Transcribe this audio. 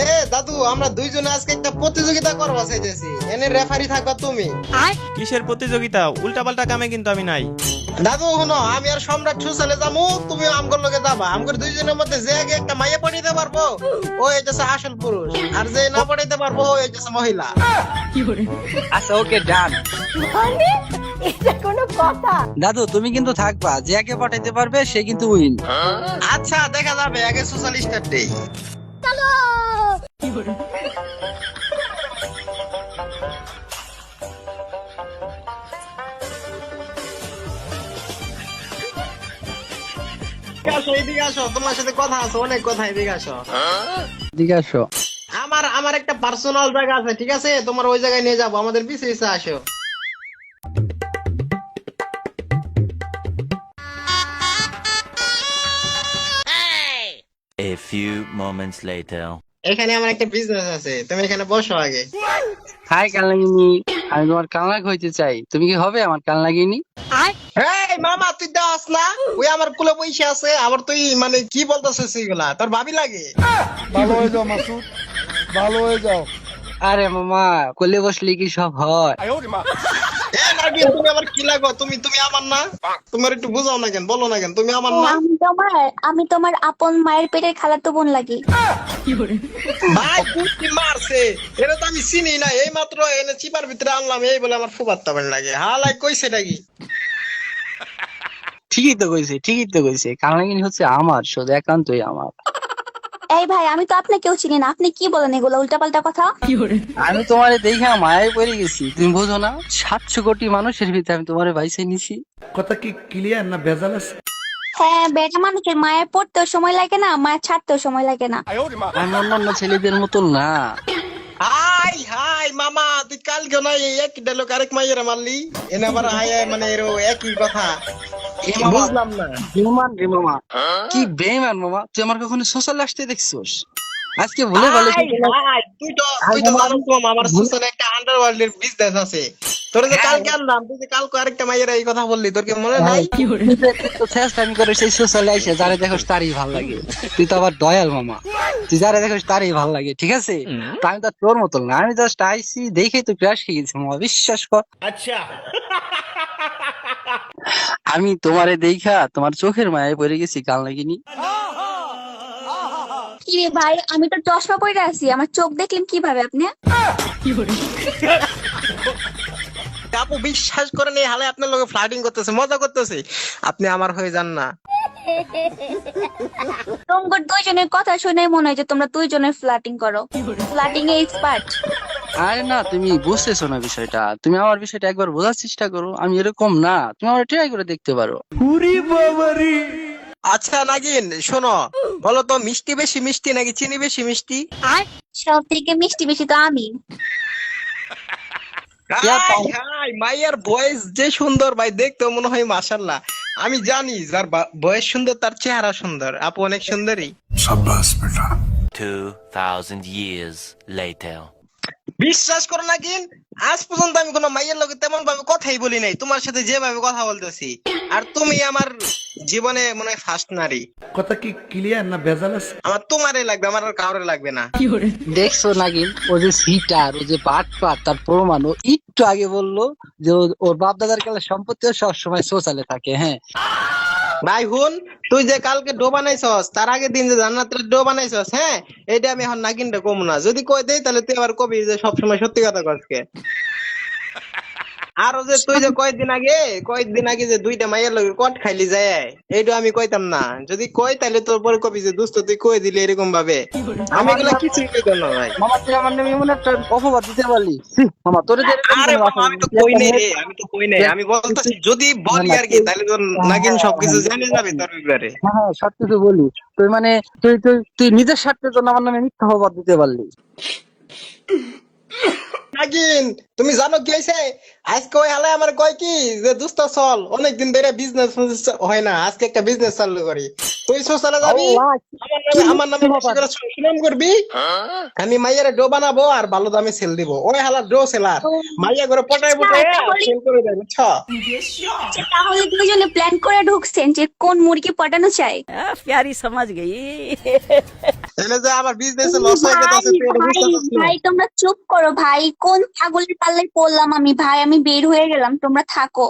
এ দাদু, আমরা দুইজনে আজকে একটা প্রতিযোগিতা করবা চাইতেছি, এনে রেফারি থাকবা তুমি। কিসের প্রতিযোগিতা? উল্টা পাল্টা কামে কিন্তু আমি নাই। দাদু শুনো, আমি আর সম্রাট সুসালে যাবো, তুমি আমগর লগে যাবা। আমগর দুইজনের মধ্যে যে আগে একটা মাইয়া পড়াইতে পারবো ও হইতেছে আসল পুরুষ, আর যে না পড়াইতে পারবো ও হইতেছে মহিলা। আচ্ছা ওকে ডান। মানে এটা কোনো কথা? দাদু তুমি কিন্তু থাকবা, যে আগে পাঠাইতে পারবে সে কিন্তু উইন। আচ্ছা দেখা যাবে, আগে সুসাল স্টার্ট দেই। আসো এদিকে আসো, তোমার সাথে কথা আছে, অনেক কথা, এদিকে আসো। এদিকে আসো। আমার আমার একটা পার্সোনাল জায়গা আছে, ঠিক আছে? তোমার ওই জায়গায় নিয়ে যাবো, আমাদের পিছে পিছে আসো। A few moments later. এখানে আমার একটা বিজনেস আছে, তুমি এখানে বসো আগে। হাই কালনাগিনী, আমি তোমার কালনাগ হইতে চাই, তুমি কি হবে আমার কালনাগিনী? এই মামা, তুই দাস না, ওই আমার কুলে পয়সা আছে, আবার তুই মানে কি বলতেছিস এগুলা? তোর ভাবি লাগে? ভালো হয়ে যাও মাসুদ, ভালো হয়ে যাও। আরে মামা, কোলে বসলে কি সব হয়? এ নাগিন, তুমি আমার কি লাগো? তুমি তুমি আমার না? তোমার একটু বুঝাও না কেন, বলো না কেন তুমি আমার না? আমি তোমার আপন মায়ের পেটের খালাতো বোন লাগি। ভাই কুস্তি মারছে, এটা তো আমি চিনি না, এই মাত্র এনে চিপার ভিতরে আনলাম, এই বলে আমার ফুবাত্তা বোন লাগে। হালাই কইছে নাকি? ঠিকই তো কইছে, ঠিকই তো কইছে, কালনাগিনী হচ্ছে আমার, শুধু একান্তই আমার। এই ভাই, আমি তো আপনাকেও চিনি না, আপনি কি বলেন এগুলো উল্টাপাল্টা কথা? আমি তোমারে দেখে মায়ায় পড়ে গেছি, তুমি বোঝো না? 700 কোটি মানুষের ভিতরে আমি তোমারে বাইসে নিছি। কথা কি ক্লিয়ার না ভেজাল আছে? হ্যাঁ, বেটা মানুষের মায়ের পড়তেও সময় লাগে না, মায়ের ছাড়তেও সময় লাগে না। আমি অন্যান্য ছেলেদের মতন না। হাই হাই মামা, তুই কালকে না এই এক ডায়লগ আরেক মাইয়েরা মারলি, এনে আবার হাই হাই মানে এরো একই কথা। এ মামা, বুঝলাম না। বেমান রে মামা, কি বেমান মামা, তুই আমার কখনো সোশ্যাল আসতে দেখছিস? আজকে ভুলে গেলে হাই হাই, তুই তো জানিস মামা, আমার সোশ্যাল একটা আন্ডারওয়ার্ল্ডের বিজনেস আছে। তোর যে কালকে আনলাম, তুই যে কালকে আরেকটা মাইয়েরা এই কথা বললি, তোর কি মনে নাই? আমি করে সেই সোশ্যালে আইসে যারে দেখোস তারই ভাল লাগে। তুই তো আবার দয়াল মামা, তুই যারে দেখোস তারই ভাল লাগে, ঠিক আছে? তা আমি তো আর তোর মতন না, আমি জাস্ট আইসি দেখেই তো ক্রাশ খেয়ে গেছি মামা, বিশ্বাস কর। আচ্ছা, আমি তোমারে দেখা তোমার চোখের মায়ায় পড়ে গেছি কালনাগিনী। কি রে ভাই, আমি তো চশমা পরে আছি, আমার চোখ দেখলেন কিভাবে আপনি? আপু বিশ্বাস করেন, এই হালে আপনার লোকে ফ্লার্টিং করতেছে, মজা করতেছে। আপনি আমার হয়ে যান না। তোমার দুইজনের কথা শুনে মনে হয় যে তোমরা দুইজনের ফ্লার্টিং করো, ফ্লার্টিং এ এক্সপার্ট। আরে না, তুমি বুঝতেছো না বিষয়টা, তুমি আমার বিষয়টা একবার বোঝার চেষ্টা করো, আমি এরকম না, তুমি আমার ট্রাই করে দেখতে পারো। আচ্ছা নাগিন শোনো, বলো তো মিষ্টি বেশি মিষ্টি নাকি চিনি বেশি মিষ্টি? আর সব থেকে মিষ্টি বেশি তো আমি। হাই হাই, মাইয়ার ভয়েস যে সুন্দর ভাই, দেখতে মনে হয় মাশাআল্লাহ। আমি জানি যার ভয়েস সুন্দর তার চেহারা সুন্দর। আপু অনেক সুন্দরী। 2000 years later. বিশ্বাস করো নাগিন, আজ পর্যন্ত আমি কোনো মাইয়ের লোকে তেমন ভাবে কথাই বলি নাই, তোমার সাথে যেভাবে কথা বলতেছি। আর তুমি আমার জীবনে মনে হয় ফার্স্ট নারী। কথা কি ক্লিয়ার না ভেজাল আছে? আমার তোমারই লাগবে, আমার আর কাউরে লাগবে না। দেখছো নাগিন, ও যে সিটার, ও যে বাটপার, তার প্রমাণ ও একটু আগে বললো যে ওর বাপ দাদার কালে সম্পত্তি সবসময় সোশ্যালে থাকে। হ্যাঁ ভাই হুন, তুই যে কালকে ডো বানাইছস, তার আগের দিন যে জান্নাতের ডো বানাইছস, হ্যাঁ এটা আমি এখন নাগিনটা কম না, যদি কই দেই তাহলে তুই আবার কবি যে সবসময় সত্যি কথা কসকে। আর ও যে তুই যে কয়েকদিন আগে যে দুইটা মাইয়ের লগে কট খাইলি যায়, এইটা আমি কইতাম না, যদি কই তাহলে তোর পরে কবি যে দোস্ত তুই কই দিলি এরকম ভাবে। আমি এগুলা কিছুই কইতাম না ভাই। মামা, তুই আমার নামে এমন একটা অপবাদ দিতে পারলি, মামা তোর যে আরে বাবা, আমি তো কই নাই রে, আমি বলতেছি যদি বলি আর কি, তাহলে তোর নাগিন সবকিছু জেনে যাবে তোর ব্যাপারে। হ্যাঁ সবকিছু বলি, তুই মানে তুই নিজের স্বার্থের জন্য আমার নামে মিথ্যা অপবাদ দিতে পারলি। নাগিন, তুমি জানো কি হয়েছে? আজকে ওই হালে আমার কয় কি যে দোস্ত চল, অনেকদিন ধরে বিজনেস হয় না, আজকে একটা বিজনেস চালু করি। তুই সোশ্যালে যাবি, আমার নামে বেশি করে সুনাম করবি, আমি মাইয়ার ডো বানাবো আর ভালো দামে সেল দিব। ওই হালার ডো সেলার, মাইয়া করে পটায় সেল করে দেয়, বুঝছো? তাহলে দুইজনে প্ল্যান করে ঢুকছেন যে কোন মুরগি পটানো চাই। प्यारी समझ गई। এনে যে আমার বিজনেসে লস হয়ে ভাই গেছে তুই এটা ভাই বুঝতে পারছিস না? ভাই তোমরা চুপ করো ভাই, কোন ছাগলের পাল্লায় পড়লাম আমি ভাই, আমি বের হয়ে গেলাম, তোমরা থাকো।